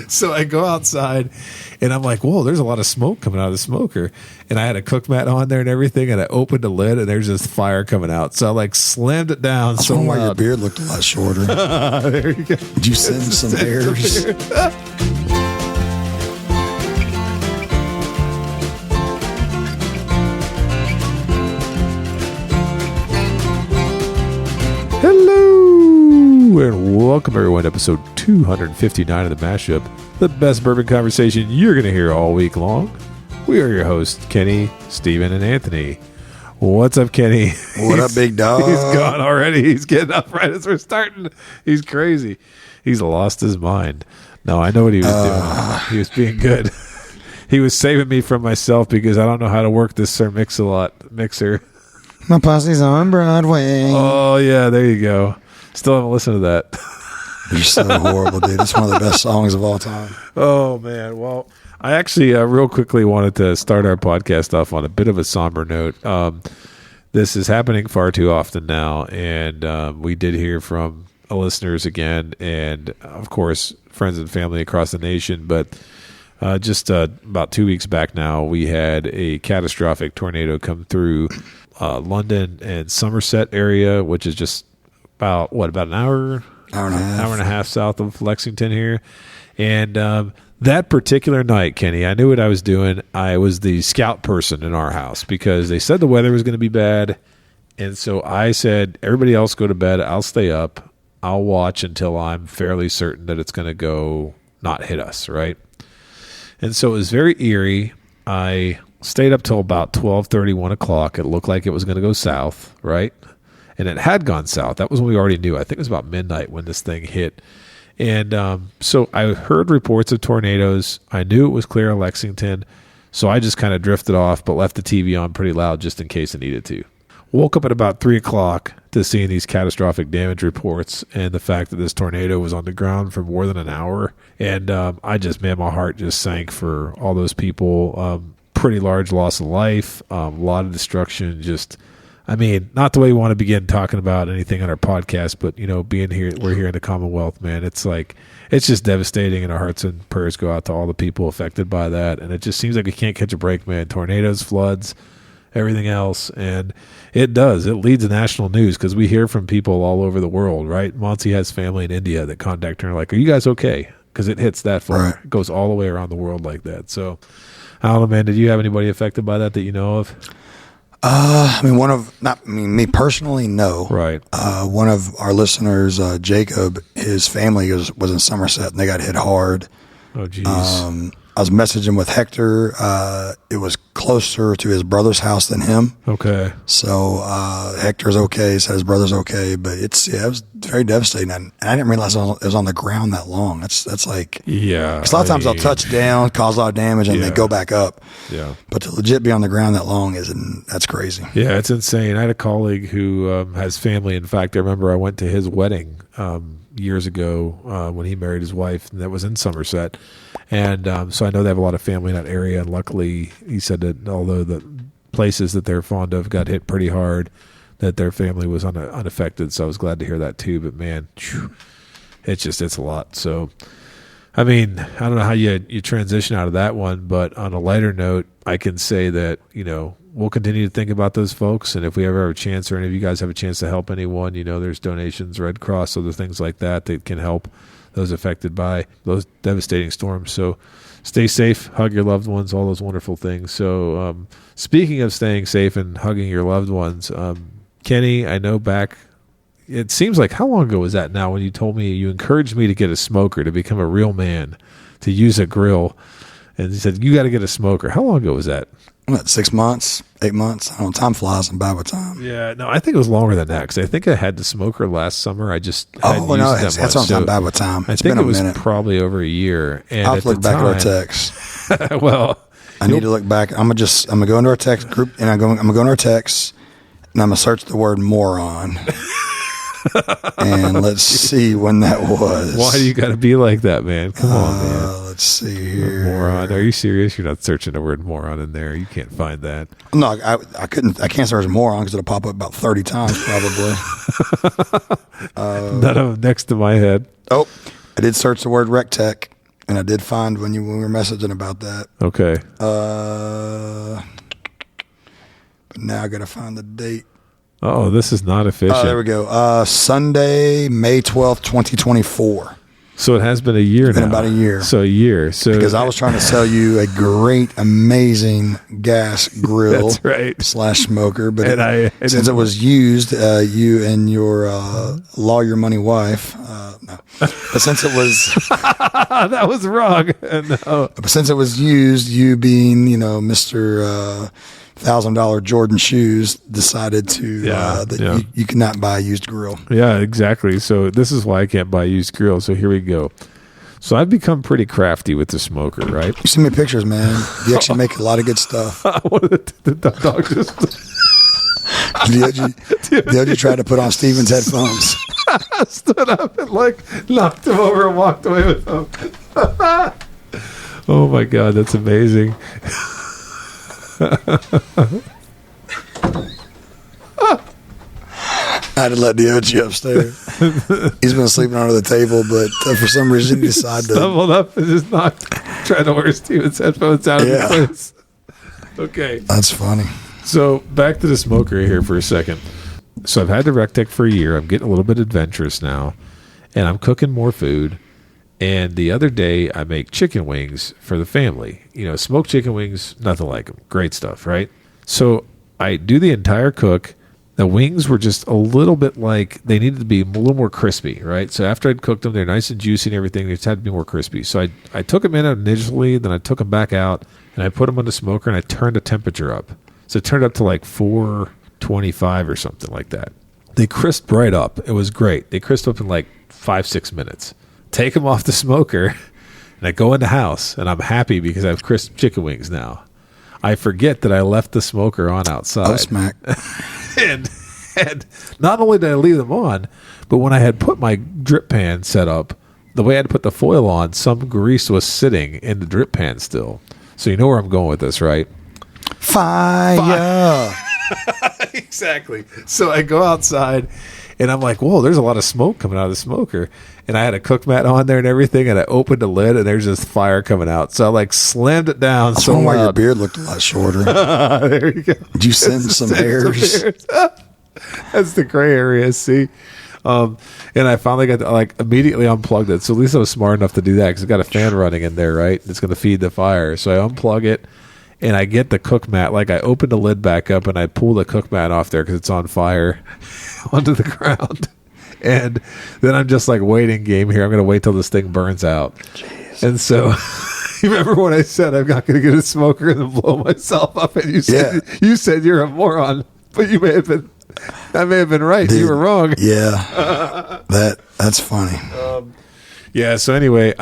So I go outside, and I'm like, whoa, there's a lot of smoke coming out of the smoker. And I had a cook mat on there and everything, and I opened the lid, and there's just fire coming out. So I like slammed it down. That's why your beard looked a lot shorter. There you go. Did you send some hairs? Hello, and welcome everyone to episode 259 of the Mashup, the best bourbon conversation you're going to hear all week long. We are your hosts, Kenny, Steven, and Anthony. What's up, Kenny? What up, big dog? He's gone already. He's getting up right as we're starting. He's crazy. He's lost his mind. No, I know what he was doing. He was being good. He was saving me from myself because I don't know how to work this Sir Mix-a-Lot mixer. My posse's on Broadway. Oh, yeah, there you go. Still haven't listened to that. You're so horrible, dude. It's one of the best songs of all time. Oh, man. Well, I actually real quickly wanted to start our podcast off on a bit of a somber note. This is happening far too often now, and we did hear from listeners again, and, of course, friends and family across the nation, but just about 2 weeks back now, we had a catastrophic tornado come through London and Somerset area, which is just about an hour and a half south of Lexington here. And that particular night, Kenny, I knew what I was doing. I was the scout person in our house because they said the weather was going to be bad. And so I said, everybody else go to bed. I'll stay up. I'll watch until I'm fairly certain that it's going to go not hit us, right? And so it was very eerie. I stayed up till about 12:30, 1 o'clock. It looked like it was going to go south, right? And it had gone south. That was when we already knew. I think it was about midnight when this thing hit. And so I heard reports of tornadoes. I knew it was clear in Lexington. So I just kind of drifted off, but left the TV on pretty loud just in case I needed to. Woke up at about 3 o'clock to seeing these catastrophic damage reports and the fact that this tornado was on the ground for more than an hour. And my heart just sank for all those people. Pretty large loss of life, a lot of destruction. Not the way we want to begin talking about anything on our podcast, but, being here, we're here in the Commonwealth, man. It's just devastating, and our hearts and prayers go out to all the people affected by that. And it just seems like we can't catch a break, man. Tornadoes, floods, everything else. And it does. It leads the national news because we hear from people all over the world, right? Monty has family in India that contact her and are like, are you guys okay? Because it hits that far. Right. It goes all the way around the world like that. So, I don't know, man. Did you have anybody affected by that you know of? Me personally, no. Right. One of our listeners, Jacob, his family was in Somerset and they got hit hard. Oh, geez. I was messaging with Hector. It was closer to his brother's house than him. Okay. So Hector's okay. Said his brother's okay, but it was very devastating. And I didn't realize it was on the ground that long. That's like, yeah. Because a lot of times they'll touch down, cause a lot of damage, and they go back up. Yeah. But to legit be on the ground that long that's crazy. Yeah, it's insane. I had a colleague who has family. In fact, I remember I went to his wedding years ago when he married his wife, and that was in Somerset. And so I know they have a lot of family in that area. And luckily, he said that although the places that they're fond of got hit pretty hard, that their family was unaffected. So I was glad to hear that too. But man, it's a lot. So, I don't know how you transition out of that one. But on a lighter note, I can say that, we'll continue to think about those folks. And if we ever have a chance, or any of you guys have a chance to help anyone, there's donations, Red Cross, other things like that can help those affected by those devastating storms. So stay safe, hug your loved ones, all those wonderful things. So speaking of staying safe and hugging your loved ones, Kenny, I know it seems like, how long ago was that now when you told me you encouraged me to get a smoker, to become a real man, to use a grill, and you said, you got to get a smoker. How long ago was that? What, 6 months, 8 months? I don't know. Time flies and by with time. Yeah, no, I think it was longer than that because I think I had the smoker last summer. I just hadn't used that much. That's on time bad with time. I think it was probably over a year. And I'll look back at our texts. Well, I need to look back. I'm gonna go into our text group, and I'm gonna go into our texts, and I'm gonna search the word moron. And let's see when that was. Why do you got to be like that, man? Come on, man. Let's see here. Moron. Are you serious? You're not searching the word moron in there. You can't find that. No, I couldn't. I can't search moron because it'll pop up about 30 times probably. None of them next to my head. Oh, I did search the word rectech. And I did find when we were messaging about that. Okay. But now I got to find the date. Oh, this is not efficient. Oh, there we go. Sunday, May 12th, 2024. So it has been a year now. It's been about a year. So a year. So because I was trying to sell you a great, amazing gas grill. That's right. / smoker. But And since it was used, you and your lawyer money wife, no. But since it was... that was wrong. No. But since it was used, you being, Mr. $1,000 Jordan shoes, decided to you cannot buy a used grill. Yeah, exactly. So this is why I can't buy a used grill. So here we go. So I've become pretty crafty with the smoker, right? You send me pictures, man. You actually make a lot of good stuff. The dog just... Did you try to put on Steven's headphones? I stood up and knocked him over and walked away with him. Oh my God, that's amazing. I had to let DOG upstairs. He's been sleeping under the table, but for some reason he decided to stumbled up and just trying to wear Steven's headphones out of the place. Okay. That's funny. So back to the smoker here for a second. So I've had the Rectech for a year. I'm getting a little bit adventurous now, and I'm cooking more food. And the other day, I make chicken wings for the family. Smoked chicken wings, nothing like them. Great stuff, right? So I do the entire cook. The wings were just a little bit they needed to be a little more crispy, right? So after I'd cooked them, they're nice and juicy and everything. They just had to be more crispy. So I took them in initially, then I took them back out, and I put them on the smoker, and I turned the temperature up. So it turned up to 425 or something like that. They crisped right up. It was great. They crisped up in 5-6 minutes. Take them off the smoker, and I go in the house, and I'm happy because I have crisp chicken wings now. I forget that I left the smoker on outside. Oh, smack. and not only did I leave them on, but when I had put my drip pan set up, the way I had put the foil on, some grease was sitting in the drip pan still. So you know where I'm going with this, right? Fire. Exactly. So I go outside, and I'm like, whoa, there's a lot of smoke coming out of the smoker. And I had a cook mat on there and everything, and I opened the lid, and there's this fire coming out. So I slammed it down. That's so why your beard looked a lot shorter. There you go. Did you send some hairs? That's the gray area, see? And I finally got to, immediately unplugged it. So at least I was smart enough to do that because it's got a fan running in there, right? It's going to feed the fire. So I unplug it, and I get the cook mat. I open the lid back up, and I pull the cook mat off there because it's on fire onto the ground. And then I'm just waiting game here. I'm going to wait till this thing burns out. Jeez. And so you remember when I said I'm not going to get a smoker and then blow myself up? And you said you're a moron, but I may have been right. Dude, you were wrong. Yeah. That's funny. So anyway,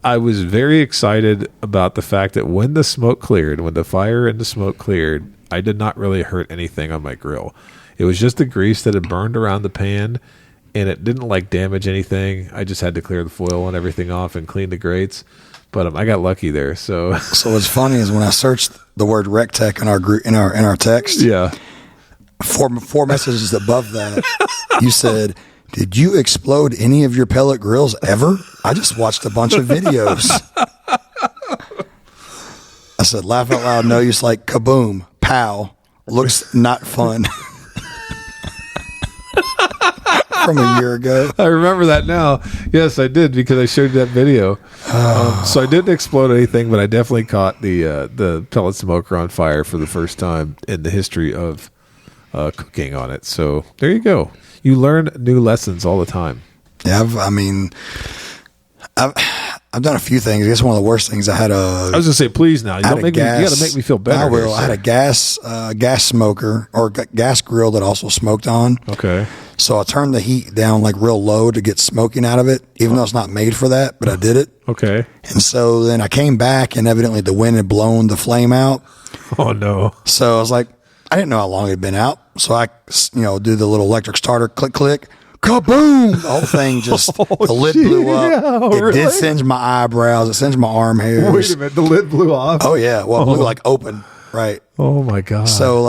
I was very excited about the fact that when the smoke cleared, when the fire and the smoke cleared, I did not really hurt anything on my grill. It was just the grease that had burned around the pan, and it didn't damage anything. I just had to clear the foil and everything off and clean the grates. But I got lucky there. So what's funny is when I searched the word Rectech in our group in our text, four messages above that, you said, "Did you explode any of your pellet grills ever? I just watched a bunch of videos." I said, "Laugh out loud." No, you're just kaboom, pow. Looks not fun. From a year ago. I remember that now. Yes, I did because I showed you that video. So I didn't explode anything, but I definitely caught the pellet smoker on fire for the first time in the history of cooking on it. So there you go. You learn new lessons all the time. Yeah, I've done a few things. I guess one of the worst things I was going to say, please now. You got to make me feel better. I had a gas smoker or gas grill that also smoked on. Okay. So I turned the heat down real low to get smoking out of it, even though it's not made for that, but I did it. Okay. And so then I came back, and evidently the wind had blown the flame out. Oh, no. So I was I didn't know how long it had been out. So I, do the little electric starter, click, click. Kaboom! The whole thing just, the lid blew up. It did singe my eyebrows. It singed my arm hairs. Wait a minute, the lid blew off? Oh, yeah. Well, it blew open, right? Oh, my God. So,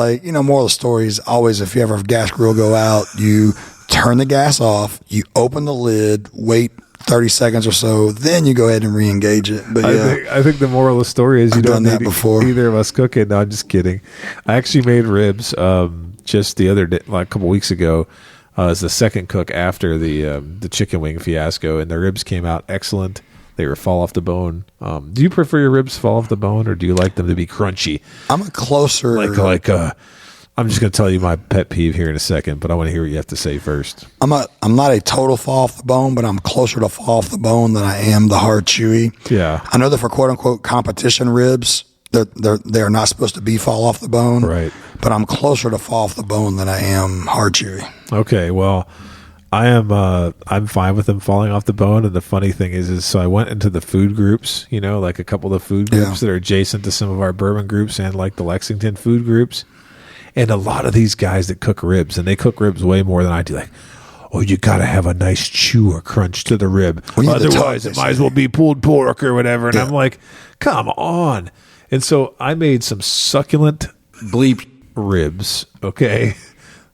moral of the story is always if you ever have a gas grill go out, you turn the gas off, you open the lid, wait 30 seconds or so, then you go ahead and re-engage it. But I think the moral of the story is you don't need before. Either of us cook it. No, I'm just kidding. I actually made ribs just the other day, like a couple weeks ago, as the second cook after the chicken wing fiasco, and the ribs came out excellent. They were fall off the bone. Do you prefer your ribs fall off the bone, or do you like them to be crunchy? I'm a closer I'm just going to tell you my pet peeve here in a second, but I want to hear what you have to say first. I'm not a total fall off the bone, but I'm closer to fall off the bone than I am the hard chewy. Yeah, I know that for quote unquote competition ribs, they are not supposed to be fall off the bone, right? But I'm closer to fall off the bone than I am hard chewy. Okay, well, I'm fine with them falling off the bone. And the funny thing is so I went into the food groups, like a couple of the food groups that are adjacent to some of our bourbon groups and like the Lexington food groups. And a lot of these guys that cook ribs, and they cook ribs way more than I do, like, oh, you got to have a nice chew or crunch to the rib. Otherwise, it might as well be pulled pork or whatever. And I'm like, come on. And so I made some succulent bleep ribs, okay?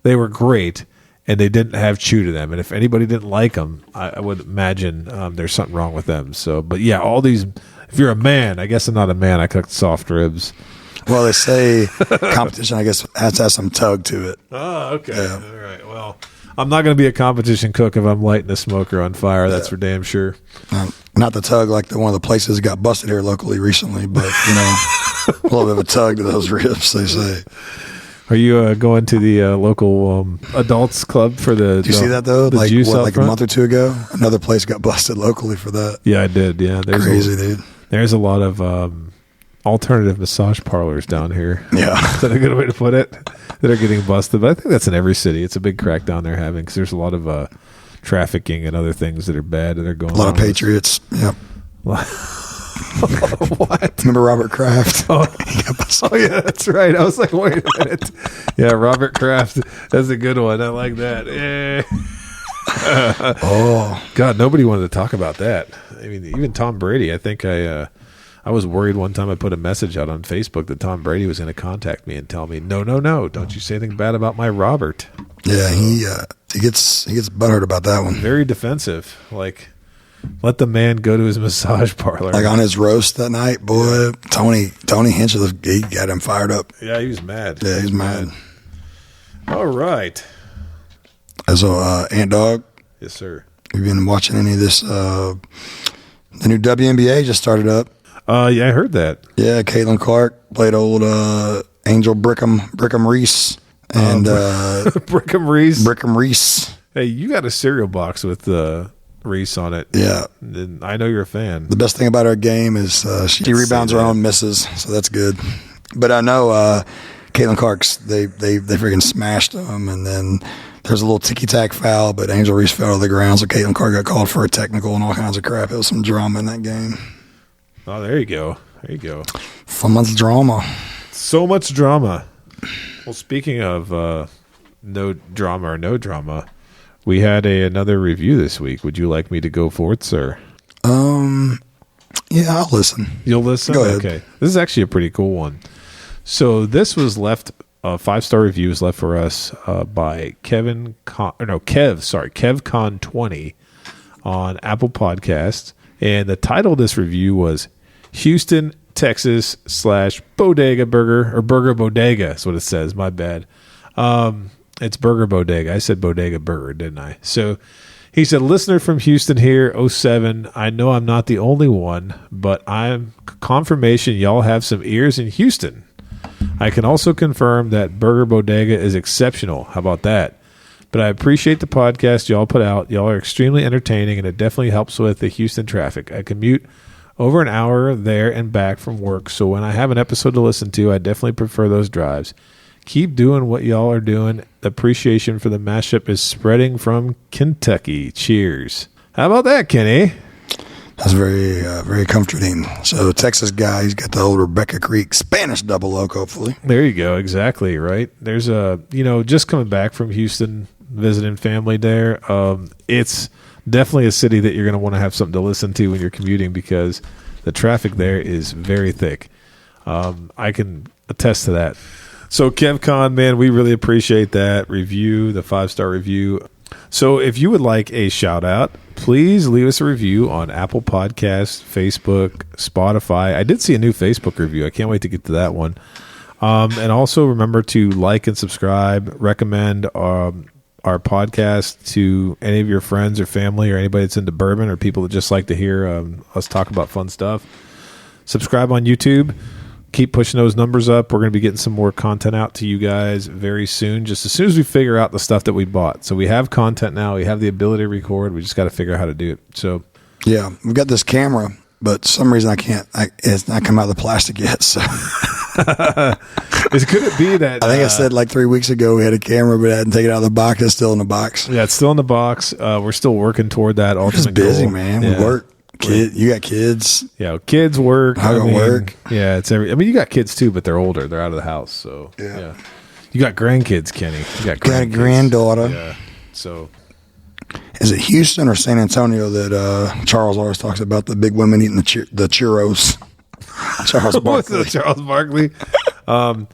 They were great, and they didn't have chew to them. And if anybody didn't like them, I would imagine there's something wrong with them. So, but yeah, all these, if you're a man, I guess I'm not a man, I cooked soft ribs. Well, they say competition, I guess, has to have some tug to it. Oh, okay. Yeah. All right. Well, I'm not going to be a competition cook if I'm lighting a smoker on fire. That's for damn sure. Not the tug like one of the places that got busted here locally recently, but, a little bit of a tug to those ribs, they say. Are you going to the local adults club for the? Did you see that though? Like a month or two ago, another place got busted locally for that. Yeah, I did. Yeah, crazy, dude. There's a lot of alternative massage parlors down here. Yeah, is that a good way to put it? That are getting busted. But I think that's in every city. It's a big crackdown they're having because there's a lot of trafficking and other things that are bad that are going on. A lot of patriots. Yep. What? Remember Robert Kraft? Oh, yeah, that's right. I was like, wait a minute. Yeah, Robert Kraft. That's a good one. I like that. Yeah. God, nobody wanted to talk about that. I mean, even Tom Brady. I think I was worried one time I put a message out on Facebook that Tom Brady was going to contact me and tell me, no, don't you say anything bad about my Robert. Yeah, he gets butthurt about that one. Very defensive. Like, let the man go to his massage parlor. Like on his roast that night, boy, Tony Hinchcliffe, he got him fired up. Yeah, he was mad. Yeah, he's mad. All right. So, Ant Dog. Yes, sir. Have you been watching any of this? The new WNBA just started up. Yeah, I heard that. Yeah, Caitlin Clark played old Angel Brickham Reese. And Brickham Reese. Brickham Reese. Hey, you got a cereal box with Reese on it. Yeah. And I know you're a fan. The best thing about her game is she rebounds her own misses, so that's good. But I know Caitlin Clark's, they freaking smashed them, and then there's a little ticky-tack foul, but Angel Reese fell to the ground, so Caitlin Clark got called for a technical and all kinds of crap. It was some drama in that game. Oh, there you go. There you go. So much drama. So much drama. Well, speaking of no drama or no drama, we had another review this week. Would you like me to go forth, sir? Yeah, I'll listen. You'll listen? Go ahead. Okay. This is actually a pretty cool one. So this was left, 5-star review was left for us by KevCon20 on Apple Podcasts. And the title of this review was Houston, Texas / Bodega Burger, or Burger Bodega is what it says. My bad. It's Burger Bodega. I said Bodega Burger, didn't I? So he said, listener from Houston here, 07. I know I'm not the only one, but I'm confirmation y'all have some ears in Houston. I can also confirm that Burger Bodega is exceptional. How about that? But I appreciate the podcast y'all put out. Y'all are extremely entertaining, and it definitely helps with the Houston traffic. I commute over an hour there and back from work, so when I have an episode to listen to, I definitely prefer those drives. Keep doing what y'all are doing. The appreciation for the mashup is spreading from Kentucky. Cheers. How about that, Kenny? That's very, very comforting. So the Texas guy, he's got the old Rebecca Creek Spanish double oak, hopefully. There you go. Exactly, right? There's just coming back from Houston, visiting family there. It's definitely a city that you're going to want to have something to listen to when you're commuting because the traffic there is very thick. I can attest to that. So KevCon, man, we really appreciate that review, the 5-star review. So if you would like a shout out, please leave us a review on Apple Podcasts, Facebook, Spotify. I did see a new Facebook review. I can't wait to get to that one. And also remember to like and subscribe, recommend our podcast to any of your friends or family or anybody that's into bourbon or people that just like to hear us talk about fun stuff. Subscribe on YouTube. Keep pushing those numbers up. We're going to be getting some more content out to you guys very soon, just as soon as we figure out the stuff that we bought. So we have content now. We have the ability to record. We just got to figure out how to do it. So yeah, we've got this camera, but for some reason it's not come out of the plastic yet. So could it be that I think I said like 3 weeks ago we had a camera, but I hadn't taken it out of the box. It's still in the box. Yeah, it's still in the box. We're still working toward that. We're just busy, goal. Man. Yeah. We work. You got kids. Yeah, kids work. I work. Yeah, you got kids too, but they're older. They're out of the house. So yeah. You got grandkids, Kenny. You got a granddaughter. Yeah. So is it Houston or San Antonio that Charles always talks about the big women eating the churros? Charles Barkley. Charles Barkley. I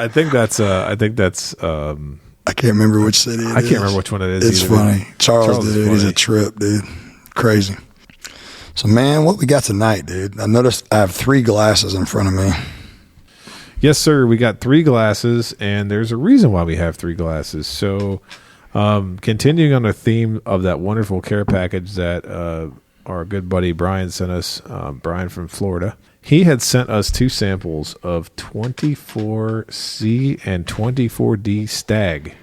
think that's. I can't remember which city. I can't remember which one it is. It's funny. Charles dude, he's a trip, dude. Crazy. So, man, what we got tonight, dude? I noticed I have 3 glasses in front of me. Yes, sir. We got 3 glasses, and there's a reason why we have 3 glasses. So, continuing on the theme of that wonderful care package that our good buddy Brian sent us, Brian from Florida, he had sent us 2 samples of 24C and 24D Stagg,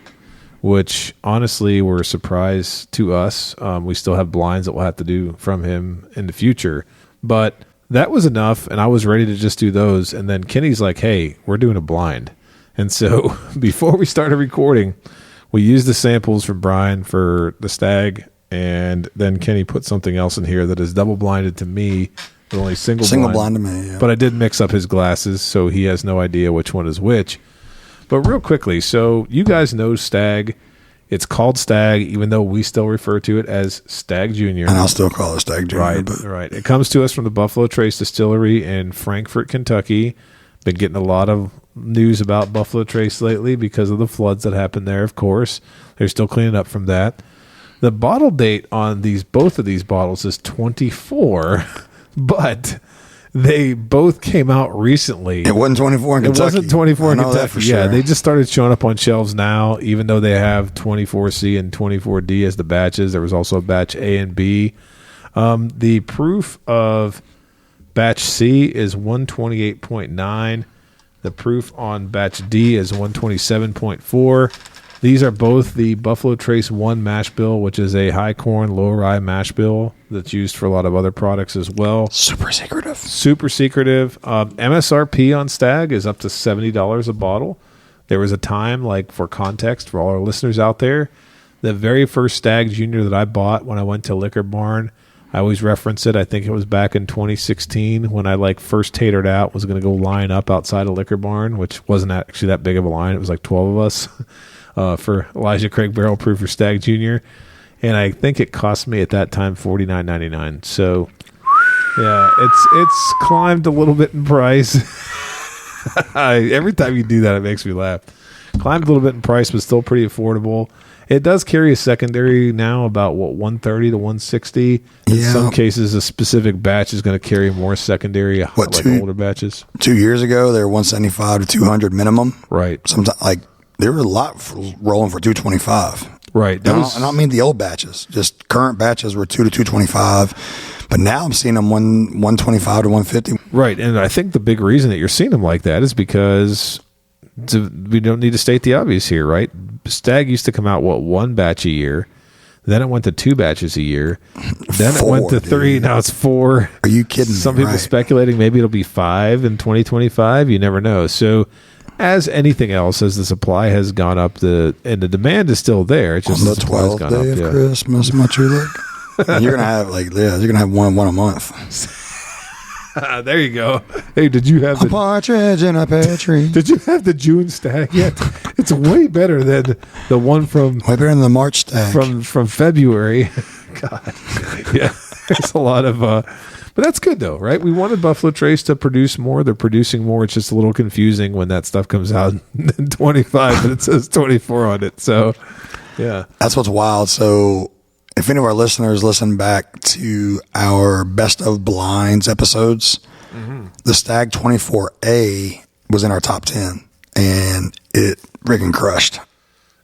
which honestly were a surprise to us. We still have blinds that we'll have to do from him in the future. But that was enough, and I was ready to just do those. And then Kenny's like, hey, we're doing a blind. And so before we started recording, we used the samples from Brian for the Stagg, and then Kenny put something else in here that is double-blinded to me, with only single blind to me, yeah. But I did mix up his glasses, so he has no idea which one is which. But real quickly, so you guys know Stagg. It's called Stagg, even though we still refer to it as Stagg Junior. And I'll still call it Stagg Junior. Right. It comes to us from the Buffalo Trace Distillery in Frankfort, Kentucky. Been getting a lot of news about Buffalo Trace lately because of the floods that happened there, of course. They're still cleaning up from that. The bottle date on both of these bottles is 24, but they both came out recently. It wasn't 24 in Kentucky. It wasn't 24 in Kentucky. For sure. Yeah, they just started showing up on shelves now, even though they have 24C and 24D as the batches. There was also a batch A and B. The proof of batch C is 128.9. The proof on batch D is 127.4. These are both the Buffalo Trace 1 mash bill, which is a high corn, low rye mash bill that's used for a lot of other products as well. Super secretive. MSRP on Stagg is up to $70 a bottle. There was a time, like for context, for all our listeners out there, the very first Stagg Junior that I bought when I went to Liquor Barn, I always reference it. I think it was back in 2016 when I first tatered out, was going to go line up outside of Liquor Barn, which wasn't actually that big of a line. It was like 12 of us. For Elijah Craig Barrel Proof for Stagg Junior, and I think it cost me at that time $49.99. So, yeah, it's climbed a little bit in price. Every time you do that, it makes me laugh. Climbed a little bit in price, but still pretty affordable. It does carry a secondary now about 130 to 160. In some cases, a specific batch is going to carry more secondary, older batches. 2 years ago, they were 175 to 200 minimum. Right. Sometimes there were a lot rolling for 225. Right. I don't mean the old batches. Just current batches were 2 to 225. But now I'm seeing them 125 to 150. Right. And I think the big reason that you're seeing them like that is because we don't need to state the obvious here, right? Stagg used to come out, 1 batch a year. Then it went to 2 batches a year. Then it went to 3. Dude. Now it's 4. Are you kidding me? Some people speculating maybe it'll be 5 in 2025. You never know. So, as anything else, as the supply has gone up, and the demand is still there. It's just on the 12th day of Christmas, my true look. You're gonna have you're gonna have one a month. There you go. Hey, did you have a partridge in a pear tree? Did you have the June Stagg yet? It's way better than the one from way better than the March Stagg from February. God, yeah, there's a lot of. But that's good, though, right? We wanted Buffalo Trace to produce more. They're producing more. It's just a little confusing when that stuff comes out in 25, but it says 24 on it. So, Yeah. That's what's wild. So if any of our listeners listen back to our Best of Blinds episodes, the Stagg 24A was in our top 10, and it freaking crushed.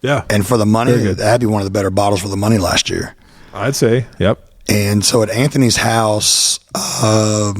Yeah. And for the money, it had to be one of the better bottles for the money last year. I'd say, yep. And so at Anthony's house, I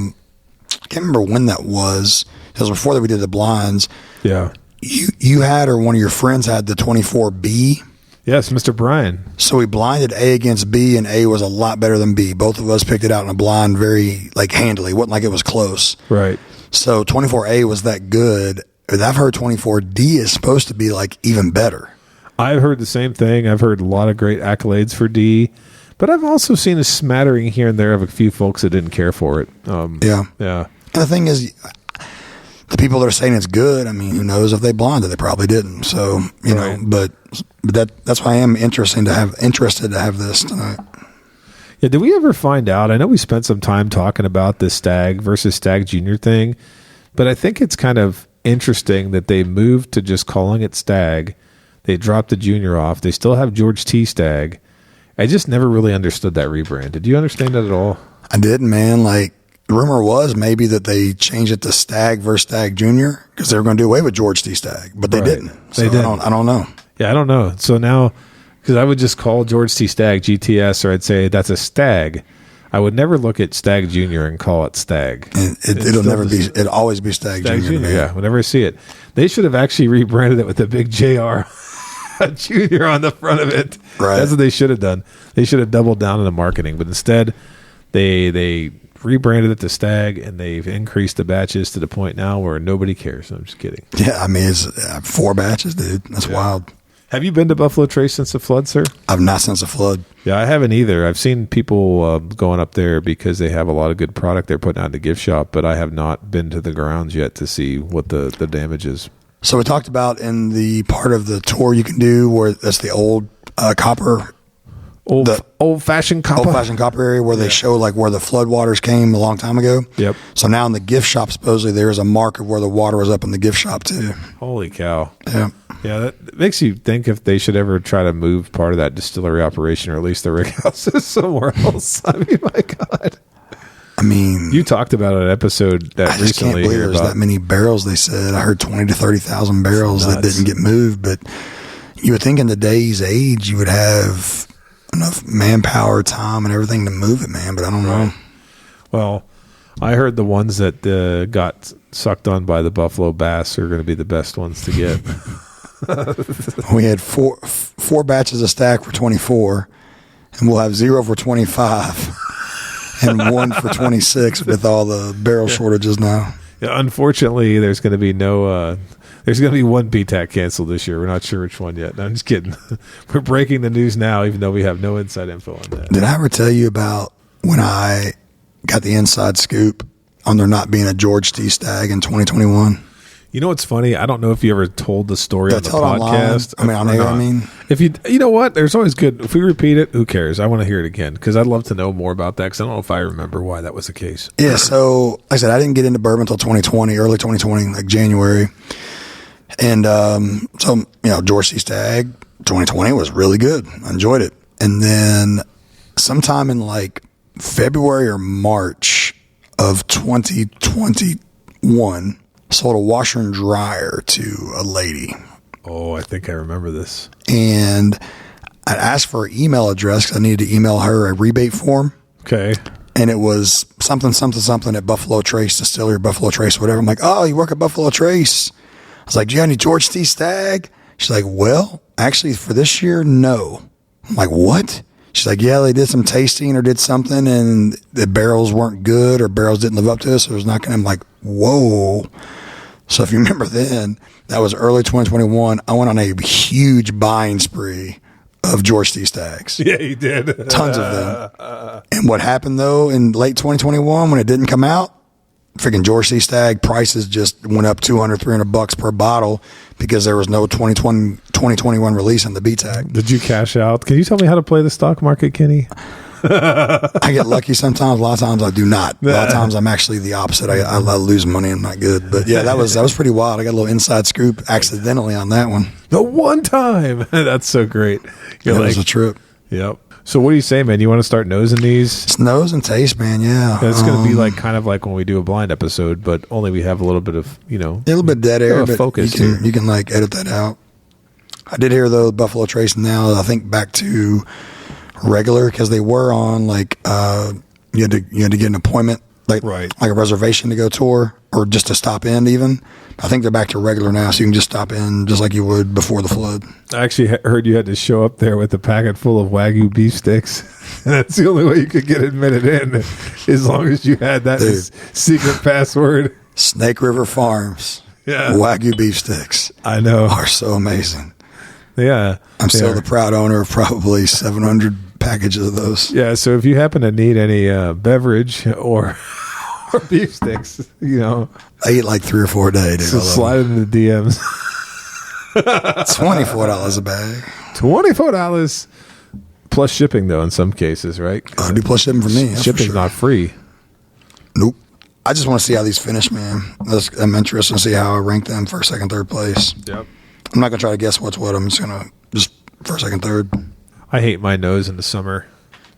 can't remember when that was. It was before that we did the blinds. Yeah. You had, or one of your friends had, the 24B. Yes, Mr. Brian. So we blinded A against B, and A was a lot better than B. Both of us picked it out in a blind very handily. It wasn't like it was close. Right. So 24A was that good. I've heard 24D is supposed to be even better. I've heard the same thing. I've heard a lot of great accolades for D, but I've also seen a smattering here and there of a few folks that didn't care for it. Yeah. Yeah. And the thing is, the people that are saying it's good, I mean, who knows if they blinded? They probably didn't. So, you know, but that's why I am interested to have this tonight. Yeah. Did we ever find out? I know we spent some time talking about this Stagg versus Stagg Junior thing, but I think it's kind of interesting that they moved to just calling it Stagg. They dropped the Junior off. They still have George T. Stagg. I just never really understood that rebrand. Did you understand that at all? I didn't, man. The rumor was maybe that they changed it to Stagg versus Stagg Junior because they were going to do away with George T. Stagg, but they didn't. So they didn't. I don't know. Yeah, I don't know. So now, because I would just call George T. Stagg GTS, or I'd say that's a Stagg. I would never look at Stagg Junior and call it Stagg. It'll always be Stagg Junior. Yeah, whenever I see it. They should have actually rebranded it with a big JR Junior on the front of it. Right. That's what they should have done. They should have doubled down on the marketing, but instead they rebranded it to Stagg, and they've increased the batches to the point now where nobody cares. I'm just kidding. Yeah, I mean, it's 4 batches, dude. That's wild. Have you been to Buffalo Trace since the flood, sir? I've not since the flood. Yeah, I haven't either. I've seen people going up there because they have a lot of good product they're putting out in the gift shop, but I have not been to the grounds yet to see what the damage is. So we talked about in the part of the tour you can do where that's the old copper. Old-fashioned copper? Old-fashioned copper area where they show where the floodwaters came a long time ago. Yep. So now in the gift shop, supposedly there is a mark of where the water was up in the gift shop too. Holy cow. Yeah. Yeah, that makes you think if they should ever try to move part of that distillery operation or at least the rig houses somewhere else. I mean, my God. I mean, you talked about an episode that I just recently. Can't believe there's that many barrels. They said I heard 20 to 30,000 barrels that didn't get moved. But you would think in today's age you would have enough manpower, time, and everything to move it, man. But I don't know. Well, I heard the ones that got sucked on by the buffalo bass are going to be the best ones to get. We had four batches of Stagg for 24, and we'll have 0 for 25. And 1 for 26 with all the barrel shortages now. Yeah, unfortunately, there's going to be no. There's going to be one BTAC canceled this year. We're not sure which one yet. No, I'm just kidding. We're breaking the news now, even though we have no inside info on that. Did I ever tell you about when I got the inside scoop on there not being a George T. Stagg in 2021? You know what's funny? I don't know if you ever told the story on the podcast. On air. If you know what, there's always good. If we repeat it, who cares? I want to hear it again because I'd love to know more about that because I don't know if I remember why that was the case. Yeah, so like I said, I didn't get into bourbon until 2020, early 2020, like January. And so, George T. Stagg 2020 was really good. I enjoyed it. And then sometime in February or March of 2021, sold a washer and dryer to a lady. Oh, I think I remember this. And I asked for her email address because I needed to email her a rebate form. Okay. And it was something at Buffalo Trace Distillery, Buffalo Trace, whatever. I'm like, oh, you work at Buffalo Trace? I was like, do you have any George T. Stagg? She's like, well, actually for this year, no. I'm like, what? She's like, yeah, they did some tasting or did something and the barrels weren't good or barrels didn't live up to this. So it was not going to. I'm like, whoa. So if you remember then, that was early 2021. I went on a huge buying spree of George T. Staggs. Yeah, you did. Tons of them. And what happened, though, in late 2021 when it didn't come out, freaking George T. Stagg prices just went up $200, $300 per bottle because there was no 2021 release on the BTAC. Did you cash out? Can you tell me how to play the stock market, Kenny? I get lucky sometimes. A lot of times I do not. A lot of times I'm actually the opposite. I lose money. I'm not good. But yeah, that was pretty wild. I got a little inside scoop accidentally on that one. The one time. That's so great. That was a trip. Yep. So what do you say, man? You want to start nosing these? It's nose and taste, man. Yeah. It's going to be like kind of like when we do a blind episode, but only we have a little bit of, a little bit dead air, but focus you can like edit that out. I did hear though Buffalo Trace now, I think back to regular because they were on like you had to get an appointment like a reservation to go tour or just to stop in even. I think they're back to regular now, so you can just stop in just like you would before the flood. I actually heard you had to show up there with a packet full of Wagyu beef sticks. And that's the only way you could get admitted in, as long as you had that secret password. Snake River Farms. Yeah. Wagyu beef sticks. I know. Are so amazing. Yeah. I'm still the proud owner of probably 700 packages of those. Yeah, so if you happen to need any beverage or beef sticks, I eat like 3 or 4 a day, dude. So slide into the DMs. $24 a bag. $24 plus shipping, though, in some cases, right? Do plus shipping for me. Shipping's not free. Nope. I just want to see how these finish, man. I'm interested to see how I rank them first, second, third place. Yep. I'm not going to try to guess what's what. I'm just going to just first, second, third. I hate my nose in the summer.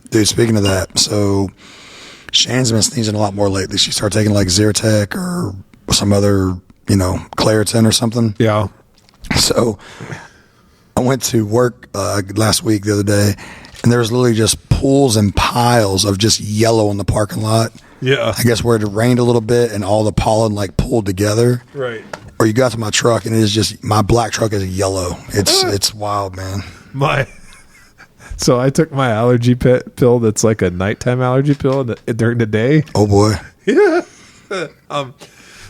Dude, speaking of that, so Shan's been sneezing a lot more lately. She started taking like Zyrtec or some other, Claritin or something. Yeah. So I went to work last week, the other day, and there was literally just pools and piles of just yellow in the parking lot. Yeah. I guess where it rained a little bit and all the pollen like pulled together. Right. Or you got to my truck and it is just, my black truck is yellow. It's wild, man. So I took my allergy pill that's like a nighttime allergy pill during the day. Oh boy. Yeah.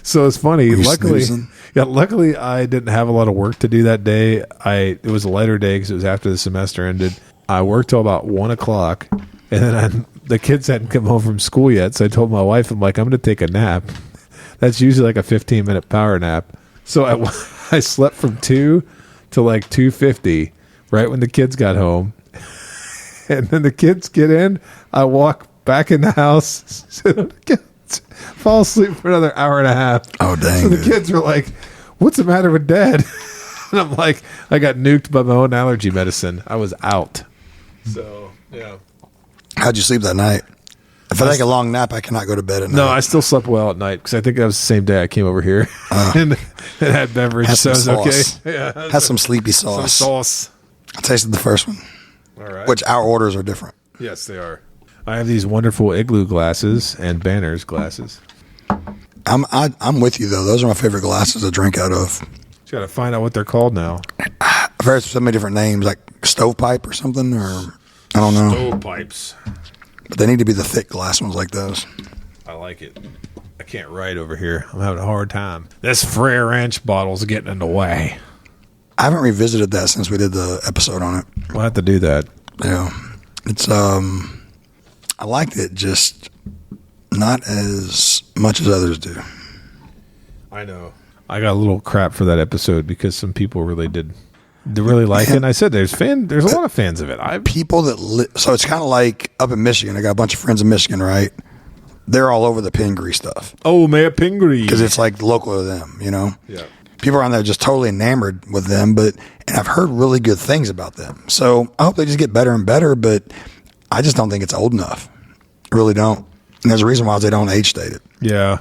So it's funny. Luckily I didn't have a lot of work to do that day. It was a lighter day because it was after the semester ended. I worked till about 1:00, and then the kids hadn't come home from school yet. So I told my wife, I'm like, I'm going to take a nap. That's usually like a 15-minute power nap. So I slept from 2 to like 2:50, right when the kids got home. And then the kids get in. I walk back in the house, sit on the couch, fall asleep for another hour and a half. Oh, dang. So the kids were like, what's the matter with Dad? And I'm like, I got nuked by my own allergy medicine. I was out. So, yeah. How'd you sleep that night? If I take a long nap, I cannot go to bed at night. No, I still slept well at night because I think that was the same day I came over here and had beverage. So it was okay. Yeah, had some sleepy sauce. Some sauce. I tasted the first one. All right. Which our orders are different. Yes, they are. I have these wonderful Igloo glasses and Banners glasses. I'm with you though. Those are my favorite glasses to drink out of. You got to find out what they're called now. I've heard so many different names, like stovepipe or something, or I don't know. Stovepipes. But they need to be the thick glass ones like those. I like it. I can't write over here. I'm having a hard time. This Frere Ranch bottle's getting in the way. I haven't revisited that since we did the episode on it. We'll have to do that. Yeah. It's I liked it, just not as much as others do. I know. I got a little crap for that episode because some people really did really like it. And I said there's a lot of fans of it. People that so it's kind of like up in Michigan. I got a bunch of friends in Michigan, right? They're all over the Pingree stuff. Oh, man, Pingree. Because it's like local to them, Yeah. People around there are just totally enamored with them, and I've heard really good things about them. So I hope they just get better and better, but I just don't think it's old enough. I really don't. And there's a reason why they don't age state it. Yeah.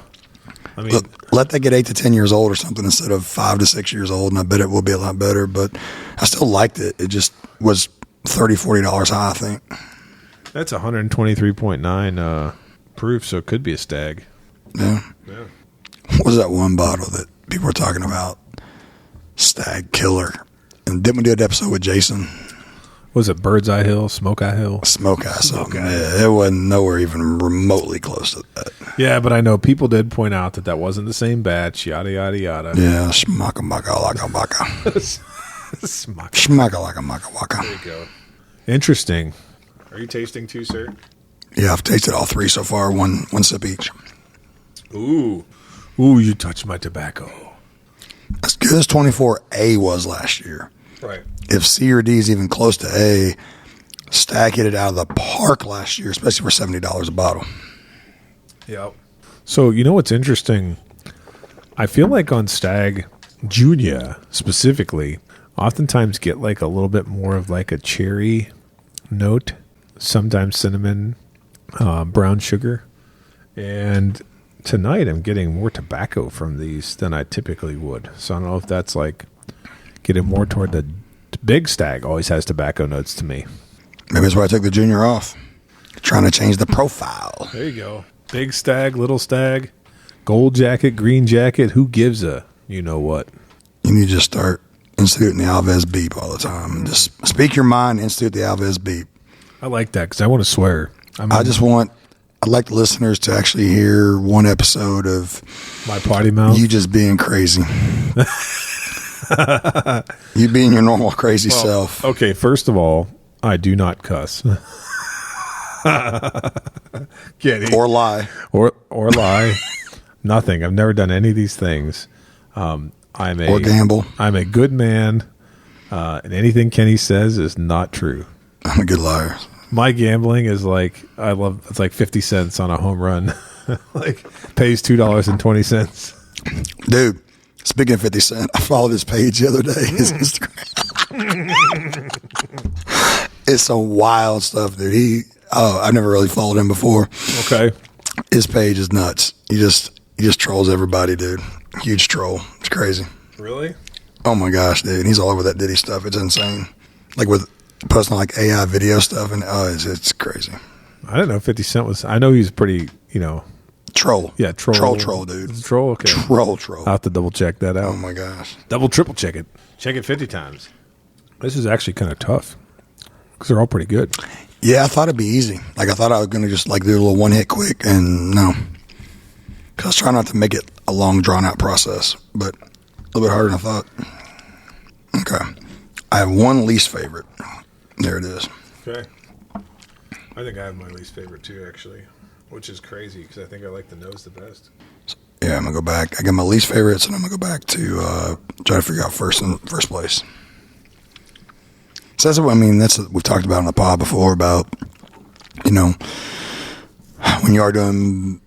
I mean, let that get 8 to 10 years old or something instead of 5 to 6 years old, and I bet it will be a lot better. But I still liked it. It just was $30-$40 high, I think. That's 123.9 proof, so it could be a Stagg. Yeah. What was that one bottle that people were talking about? Stagg Killer. And didn't we do an episode with Jason? Was it Bird's Eye Hill, Smoke Eye Hill? Smoke Eye. Yeah, it wasn't nowhere even remotely close to that. Yeah, but I know people did point out that wasn't the same batch, yada, yada, yada. Yeah, schmacka-maka-laka-maka. Schmacka-laka-maka-waka. There you go. Interesting. Are you tasting too, sir? Yeah, I've tasted all 3 so far, one sip each. Ooh, you touched my tobacco. As good as 24A was last year. Right. If C or D is even close to A, Stagg hit it out of the park last year, especially for $70 a bottle. Yep. So, you know what's interesting? I feel like on Stagg, Junior specifically, oftentimes get like a little bit more of like a cherry note, sometimes cinnamon, brown sugar. And tonight I'm getting more tobacco from these than I typically would. So I don't know if that's like getting more toward the big Stagg always has tobacco notes to me. Maybe that's why I took the Junior off. Trying to change the profile. There you go. Big Stagg, little Stagg, gold jacket, green jacket. Who gives a you know what? You need to just start instituting the Alves beep all the time. Just speak your mind, institute the Alves beep. I like that because I want to swear. I'd like the listeners to actually hear one episode of my potty mouth. You just being crazy. You being your normal crazy self. Okay, first of all, I do not cuss. Or lie. Or lie. Nothing. I've never done any of these things. Or gamble. I'm a good man, and anything Kenny says is not true. I'm a good liar. My gambling is like it's like 50 cents on a home run. Like pays $2.20. Dude, speaking of 50 Cent, I followed his page the other day. His Instagram. It's some wild stuff, dude. I've never really followed him before. Okay. His page is nuts. He just trolls everybody, dude. Huge troll. It's crazy. Really? Oh my gosh, dude. He's all over that Diddy stuff. It's insane. Like with posting like AI video stuff, and it's crazy. I didn't know 50 Cent was. I know he's pretty, troll. Yeah, troll, dude. It's a troll. Okay, troll. I'll have to double check that out. Oh my gosh, triple check it. Check it 50 times. This is actually kind of tough because they're all pretty good. Yeah, I thought it'd be easy. Like I thought I was gonna just like do a little one hit quick, and no, because I was trying not to make it a long drawn out process, but a little bit harder than I thought. Okay, I have one least favorite. There it is. Okay. I think I have my least favorite too, actually, which is crazy because I think I like the nose the best. Yeah, I'm gonna go back. I got my least favorites, and I'm gonna go back to try to figure out first place. So that's what we've talked about on the pod before about, when you are doing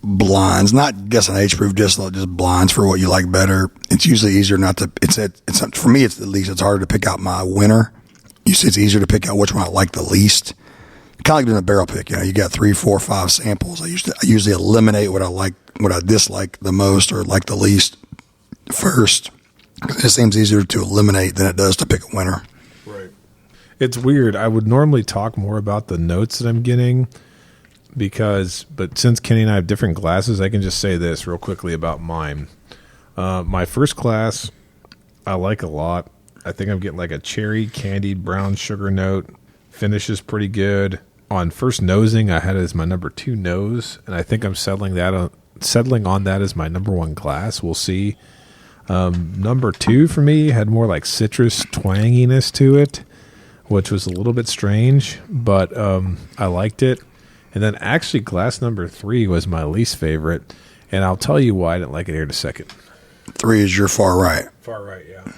blinds, not guessing age proof, just blinds for what you like better. It's usually easier not to. It's for me. It's at least it's harder to pick out my winner. You see, it's easier to pick out which one I like the least. Kind of like doing a barrel pick. You got 3, 4, 5 samples. I usually eliminate what I like, what I dislike the most, or like the least first. It seems easier to eliminate than it does to pick a winner. Right. It's weird. I would normally talk more about the notes that I'm getting but since Kenny and I have different glasses, I can just say this real quickly about mine. My first class, I like a lot. I think I'm getting like a cherry candied brown sugar note. Finish is pretty good. On first nosing, I had it as my number 2 nose, and I think I'm settling on that as my number 1 glass. We'll see. Number 2 for me had more like citrus twanginess to it, which was a little bit strange, but I liked it. And then actually glass number 3 was my least favorite, and I'll tell you why I didn't like it here in a second. 3 is your far right. Far right, yeah.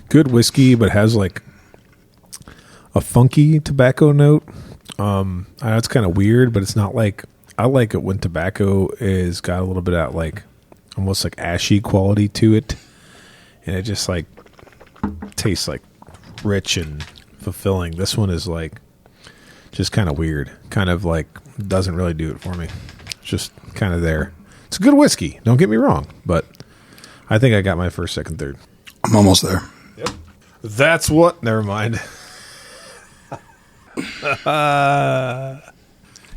Good whiskey, but has like a funky tobacco note. I know it's kind of weird, but it's not like, I like it when tobacco is got a little bit of like almost like ashy quality to it, and it just like tastes like rich and fulfilling. This one is like just kind of weird, kind of like doesn't really do it for me. It's just kind of there. It's a good whiskey, don't get me wrong, but I think I got my first, second, third. I'm almost there. Yep. That's what. Never mind.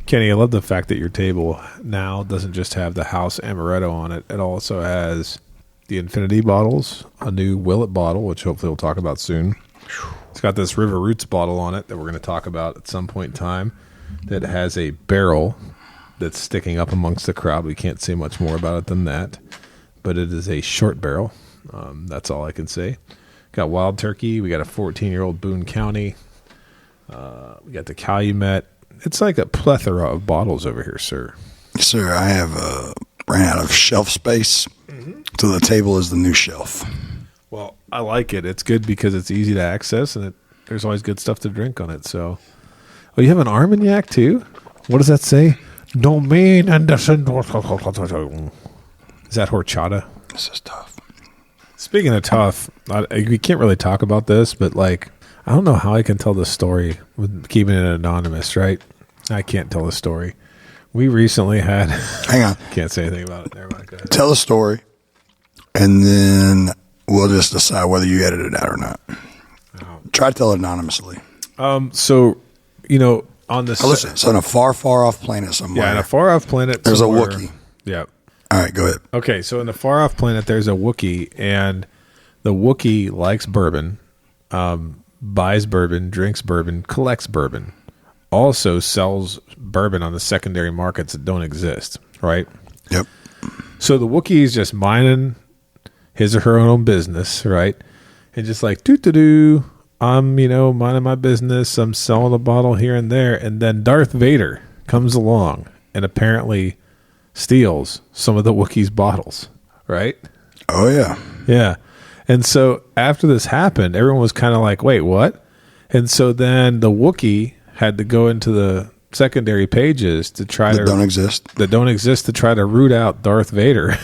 Kenny, I love the fact that your table now doesn't just have the House Amaretto on it. It also has the Infinity bottles, a new Willet bottle, which hopefully we'll talk about soon. It's got this River Roots bottle on it that we're going to talk about at some point in time that has a barrel that's sticking up amongst the crowd. We can't say much more about it than that, but it is a short barrel. That's all I can say. Got Wild Turkey. We got a 14-year-old Boone County. We got the Calumet. It's like a plethora of bottles over here, sir. Yes, sir. I have ran out of shelf space, so the table is the new shelf. Well, I like it. It's good because it's easy to access, and there's always good stuff to drink on it. So, oh, you have an Armagnac too? What does that say? Domain and is that horchata? This is tough. Speaking of tough, we can't really talk about this, but like, I don't know how I can tell this story with keeping it anonymous, right? I can't tell the story. We recently had... Hang on. Can't say anything about it. Never mind. Go ahead. Tell the story, and then we'll just decide whether you edit it out or not. Oh. Try to tell it anonymously. So, you know, on the... listen, so on a far, far off planet somewhere... Yeah, on a far off planet there's somewhere, a Wookiee. Yeah. All right, go ahead. Okay, so in the far off planet, there's a Wookiee, and the Wookiee likes bourbon, buys bourbon, drinks bourbon, collects bourbon, also sells bourbon on the secondary markets that don't exist, right? Yep. So the Wookiee is just minding his or her own business, right? And just like, doo-doo-doo, I'm, minding my business. I'm selling a bottle here and there. And then Darth Vader comes along and apparently steals some of the Wookiee's bottles, right? Oh, yeah. Yeah. And so after this happened, everyone was kind of like, wait, what? And so then the Wookiee had to go into the secondary pages to try that don't exist to try to root out Darth Vader.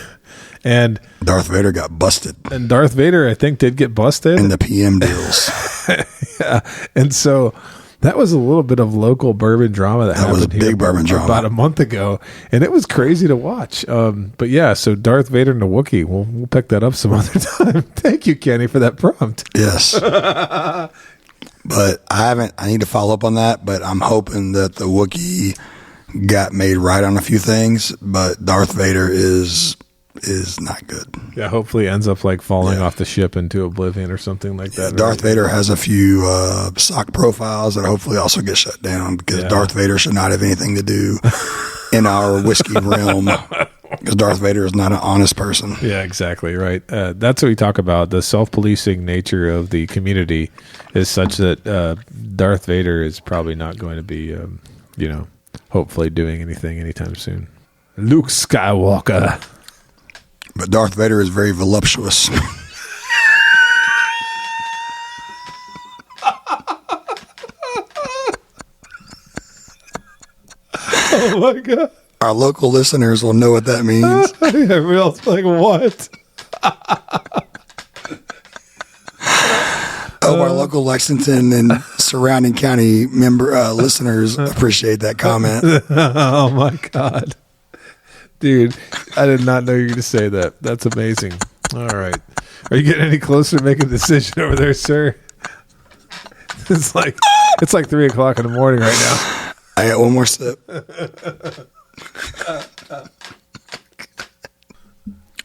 And Darth Vader got busted. And Darth Vader, I think, did get busted in the PM deals. Yeah. And so that was a little bit of local bourbon drama that happened was a big bourbon drama about a month ago, and it was crazy to watch. But yeah, so Darth Vader and the Wookiee, we'll pick that up some other time. Thank you, Kenny, for that prompt. Yes. But I need to follow up on that, but I'm hoping that the Wookiee got made right on a few things, but Darth Vader is not good. Yeah, hopefully ends up like falling off the ship into oblivion or something like that. Darth Vader has a few stock profiles that hopefully also get shut down because Darth Vader should not have anything to do in our whiskey realm because Darth Vader is not an honest person. Yeah, exactly, right. That's what we talk about. The self-policing nature of the community is such that Darth Vader is probably not going to be, hopefully doing anything anytime soon. Luke Skywalker. But Darth Vader is very voluptuous. Oh my God. Our local listeners will know what that means. Everyone else like, what? Our local Lexington and surrounding county listeners appreciate that comment. Oh my God. Dude, I did not know you were going to say that. That's amazing. All right. Are you getting any closer to making a decision over there, sir? It's like 3:00 in the morning right now. I got one more sip.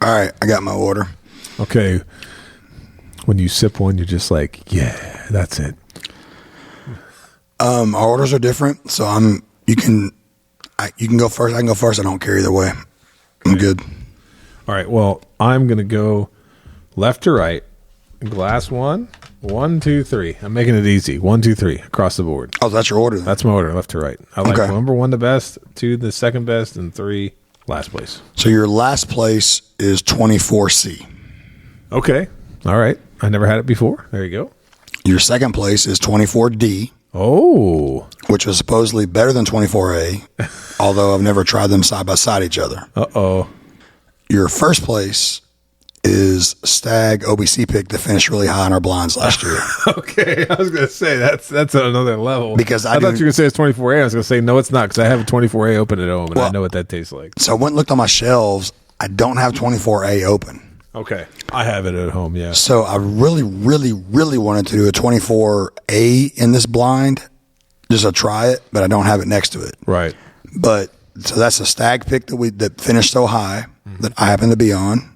All right, I got my order. Okay. When you sip one, you're just like, yeah, that's it. Our orders are different, so you can go first. I can go first. I don't care either way. I'm good. All right. Well, I'm going to go left to right. Glass 1, 1, 2, 3. I'm making it easy. 1, 2, 3 across the board. Oh, that's your order then. That's my order, left to right. I like number 1 the best, 2 the second best, and 3 last place. So your last place is 24C. Okay. All right. I never had it before. There you go. Your second place is 24D. Oh. Which was supposedly better than 24A, although I've never tried them side by side each other. Uh-oh. Your first place is Stagg OBC pick that finished really high on our blinds last year. Okay. I was going to say, that's at another level. Because I thought you were going to say it's 24A. I was going to say, no, it's not, because I have a 24A open at home, and I know what that tastes like. So I went and looked on my shelves. I don't have 24A open. Okay. I have it at home, yeah. So I really, really, really wanted to do a 24A in this blind, just to try it, but I don't have it next to it. Right. But so that's a Stagg pick that finished so high that I happen to be on.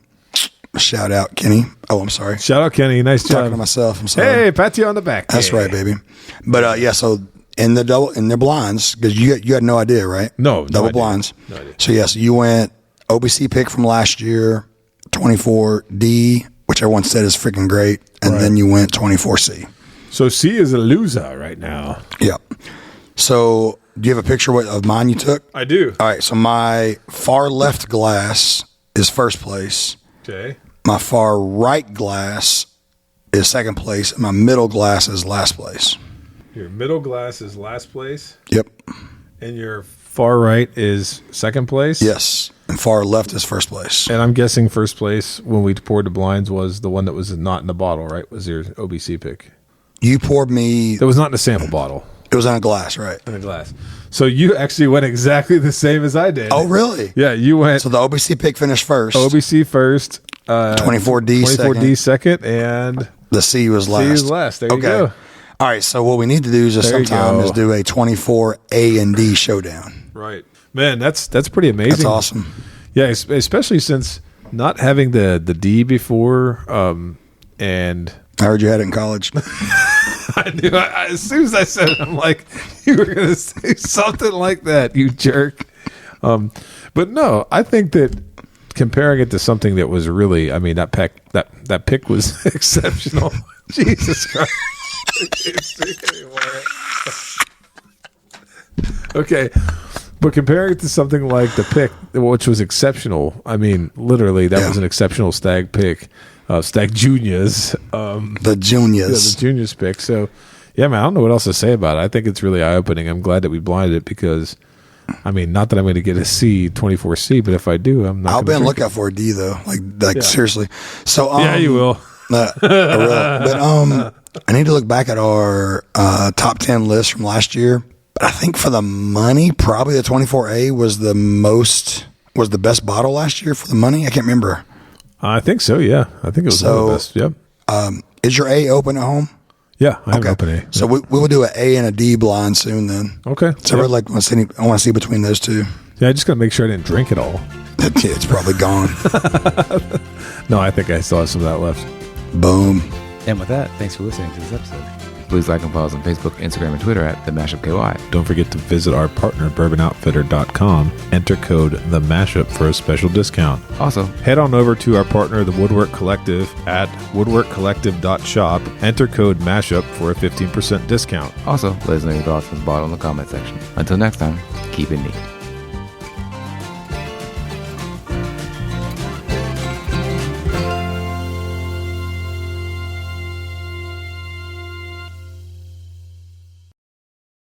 Shout out Kenny. Oh, I'm sorry. Shout out Kenny. Nice job. Talking to myself. I'm sorry. Hey, pat you on the back. That's right, baby. But so in their blinds, because you had no idea, right? No, double blinds. No idea. So yes, you went OBC pick from last year, 24D, which everyone said is freaking great, and then you went 24C. So C is a loser right now. Yep. So do you have a picture of mine you took? I do. All right. So my far left glass is first place. Okay. My far right glass is second place, and my middle glass is last place. Your middle glass is last place? Yep. And your far right is second place? Yes. And far left is first place. And I'm guessing first place when we poured the blinds was the one that was not in the bottle, right? Was your OBC pick? You poured me... That was not in a sample bottle. It was in a glass, right? In a glass. So you actually went exactly the same as I did. Oh, really? Yeah, you went... So the OBC pick finished first. OBC first. 24D second. And... the C was last. C was last. There you go. All right, so what we need to do is just sometime is do a 24 A and D showdown. Right. Man, that's pretty amazing. That's awesome. Yeah, especially since not having the D before, and I heard you had it in college. I knew. As soon as I said it, I'm like, you were going to say something like that, you jerk. But no, I think that comparing it to something that was really, I mean, that pick was exceptional. Jesus Christ. I can't speak anymore. Okay. But comparing it to something like the pick, which was exceptional, I mean, literally, that was an exceptional Stagg pick. Stagg Juniors. The Juniors. Yeah, the Juniors pick. So, yeah, man, I don't know what else to say about it. I think it's really eye-opening. I'm glad that we blinded it because, I mean, not that I'm going to get a C, 24C, but if I do, I'm not. I'll be on the lookout for a D, though. Like seriously. So, yeah, you will. I will. But I need to look back at our top 10 list from last year. But I think for the money, probably the 24A was the best bottle last year for the money. I can't remember. I think so, yeah. I think it was one of the best, yep. Is your A open at home? Yeah, I have an open A. So we will do an A and a D blind soon then. Okay. So I want to see between those two. Yeah, I just got to make sure I didn't drink it all. It's probably gone. No, I think I still have some of that left. Boom. And with that, thanks for listening to this episode. Please like and follow us on Facebook, Instagram, and Twitter at The Mashup KY. Don't forget to visit our partner, bourbonoutfitter.com. Enter code The Mashup for a special discount. Also, head on over to our partner, the Woodwork Collective, at woodworkcollective.shop. Enter code MASHUP for a 15% discount. Also, let us know your thoughts on this bottle in the comment section. Until next time, keep it neat.